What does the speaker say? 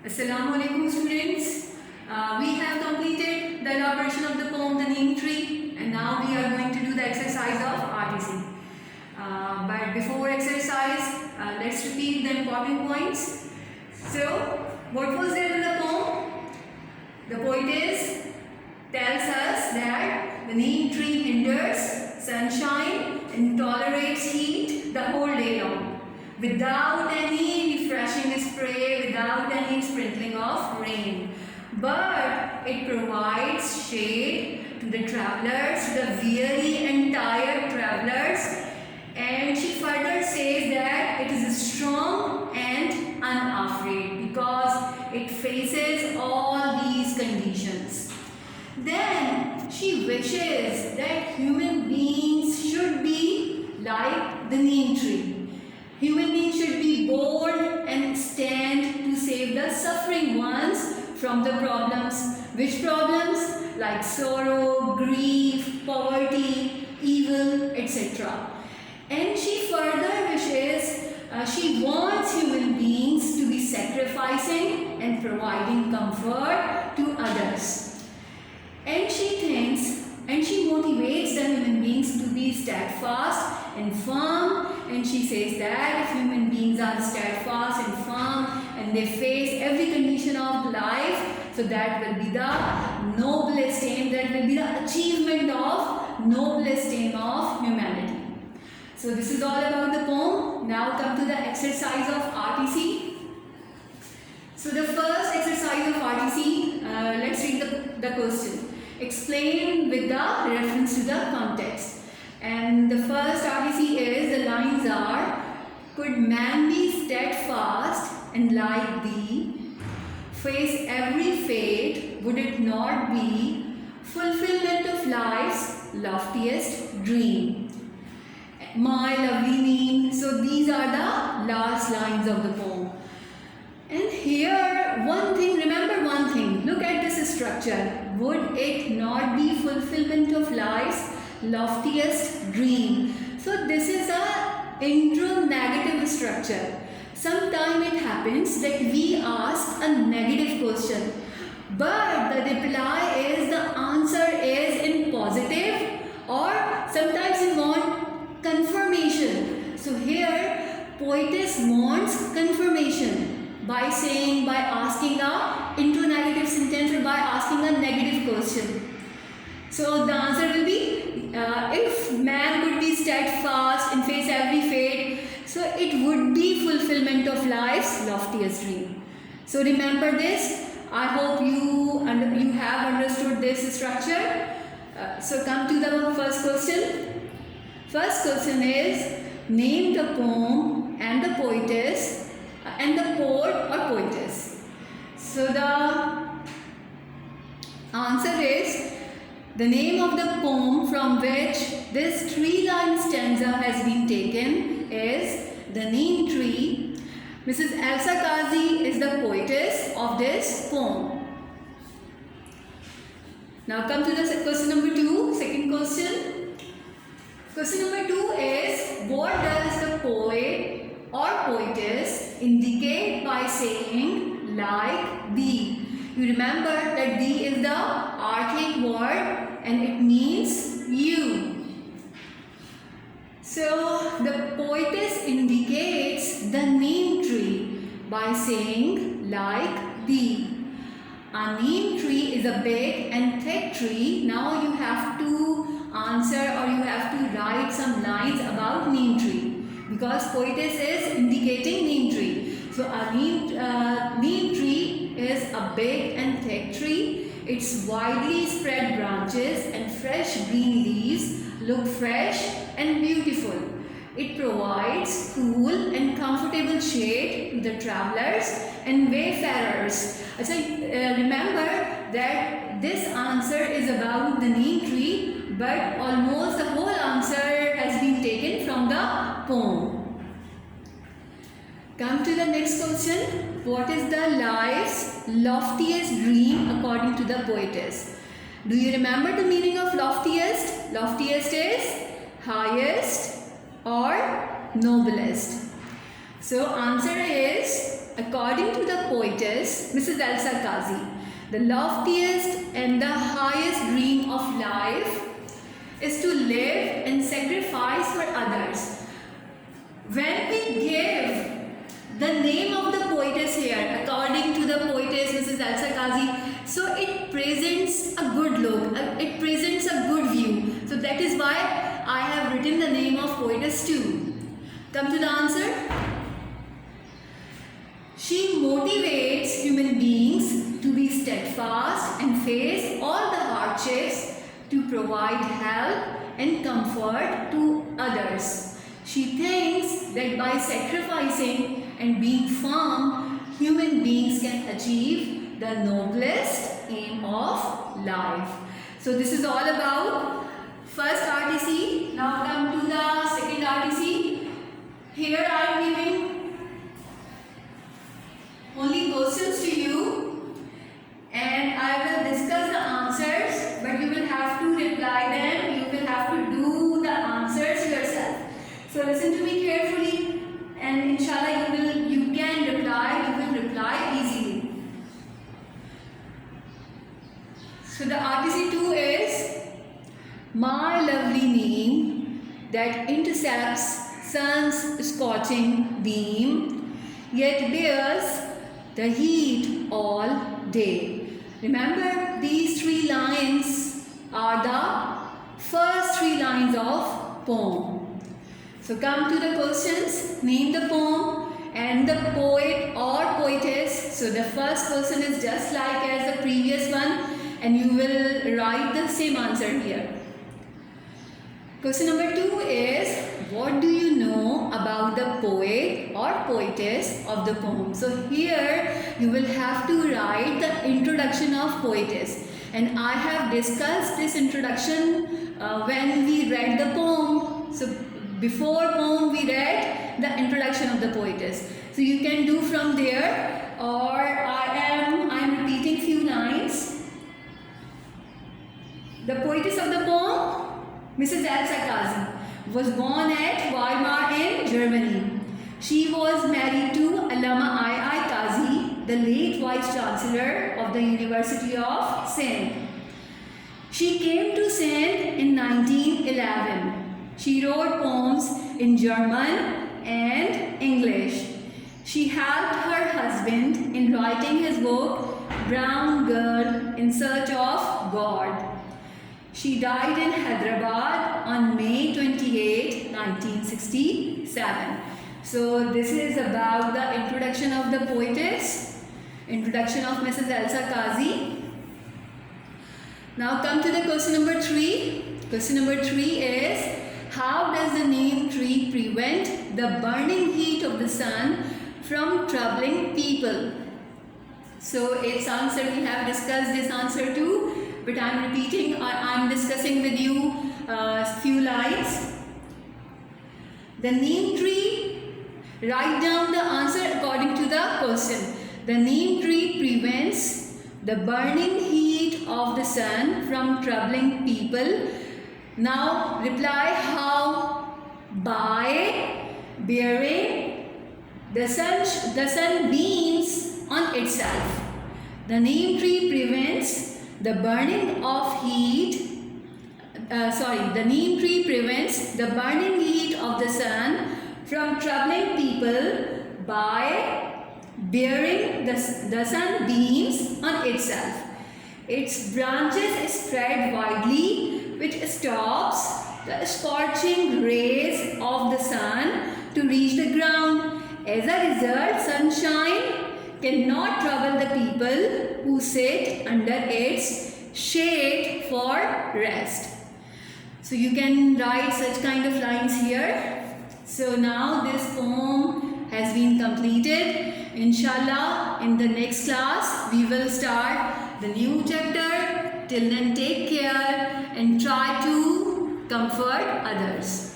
Assalamu alaikum students. We have completed the elaboration of the poem The Neem Tree, and now we are going to do the exercise of RTC. But before exercise, let's repeat the important points. So, what was there in the poem? The poetess tells us that the neem tree hinders sunshine and tolerates heat the whole day long, without any refreshing spray, without any sprinkling of rain. But it provides shade to the travelers, the weary and tired travelers. And she further says that it is strong and unafraid because it faces all these conditions. Then she wishes that human beings should be like the neem tree. Human beings should be bold and stand to save the suffering ones from the problems. Which problems? Like sorrow, grief, poverty, evil, etc. And she further wishes, she wants human beings to be sacrificing and providing comfort to others. And she thinks and she motivates the human beings to be steadfast and firm. And she says that if human beings are steadfast and firm and they face every condition of life, so that will be the noblest aim, that will be the achievement of noblest aim of humanity. So this is all about the poem. Now come to the exercise of RTC. So the first exercise of RTC, let's read the question. Explain with the reference to the context. And the first RTC is, the lines are, could man be steadfast and like thee, face every fate, would it not be fulfillment of life's loftiest dream? My lovely neem. So these are the last lines of the poem. And here one thing, remember one thing, look at this structure. Would it not be fulfillment of life's loftiest dream? So this is a intro-negative structure. Sometimes it happens that we ask a negative question, but the reply is, the answer is in positive, or sometimes we want confirmation. So here poetess wants confirmation by saying, by asking a intro-negative sentence or by asking a negative question. So the answer will be, if man could be steadfast and face every fate, so it would be fulfillment of life's loftiest dream. So remember this. I hope you have understood this structure. So come to the first question. First question is, name the poem and the poetess and the poet or poetess. So the answer is, the name of the poem from which this 3-line stanza has been taken is The Neem Tree. Mrs. Elsa Kazi is the poetess of this poem. Now come to the question number 2, second question. Question number 2 is, what does the poet or poetess indicate by saying like thee? You remember that thee is the archaic word and it means you. So the poetess indicates the neem tree by saying like thee. A neem tree is a big and thick tree. Now you have to answer, or you have to write some lines about neem tree, because poetess is indicating neem tree. So a neem tree is a big and thick tree. Its widely spread branches and fresh green leaves look fresh and beautiful. It provides cool and comfortable shade to the travelers and wayfarers. So remember that this answer is about the neem tree, but almost the whole answer has been taken from the poem. Come to the next question. What is the life's loftiest dream according to the poetess? Do you remember the meaning of loftiest? Loftiest is highest or noblest. So answer is according to the poetess Mrs. Elsa Kazi, the loftiest and the highest dream of life is to live and sacrifice for others. When we give the name of the poetess here, according to the poetess Mrs. Elsa Kazi, so it presents a good look, it presents a good view. So that is why I have written the name of poetess too. Come to the answer. She motivates human beings to be steadfast and face all the hardships to provide help and comfort to others. She thinks that by sacrificing and being firm, human beings can achieve the noblest aim of life. So this is all about first RTC. Now come to the second RTC. Here I am giving only questions to you and I will discuss the answers, but you will have to reply them. You will have to do the answers yourself. So listen to me carefully and inshallah you can reply easily. So the RTC 2 is my lovely name that intercepts sun's scorching beam, yet bears the heat all day. Remember, these 3 lines are the first 3 lines of poem. So come to the questions. Name the poem and the poet or poetess. So the first question is just like as the previous one and you will write the same answer here. Question number 2 is, what do you know about the poet or poetess of the poem? So here you will have to write the introduction of poetess. And I have discussed this introduction when we read the poem. So before poem we read the introduction of the poetess. So you can do from there, or I'm repeating few lines. The poetess of the poem, Mrs. Elsa Kazi, was born at Weimar in Germany. She was married to Allama I. Kazi, the late Vice Chancellor of the University of Sindh. She came to Sindh in 1911. She wrote poems in German and English. She helped her husband in writing his book, Brown Girl in Search of God. She died in Hyderabad on May 28, 1967. So this is about the introduction of the poetess, introduction of Mrs. Elsa Kazi. Now come to the question number 3. Question number 3 is, how does the neem tree prevent the burning heat of the sun from troubling people? So its answer, we have discussed this answer too, but I am repeating, I am discussing with you few lines. The neem tree, write down the answer according to the question. The neem tree prevents the burning heat of the sun from troubling people. Now reply how? By bearing the sun beams on itself. The neem tree prevents the burning of heat. The neem tree prevents the burning heat of the sun from troubling people by bearing the sun beams on itself. Its branches spread widely, which stops the scorching rays of the sun to reach the ground. As a result, sunshine cannot trouble the people who sit under its shade for rest. So you can write such kind of lines here. So now this poem has been completed. Inshallah, in the next class, we will start the new chapter. Till then, take care and try to comfort others.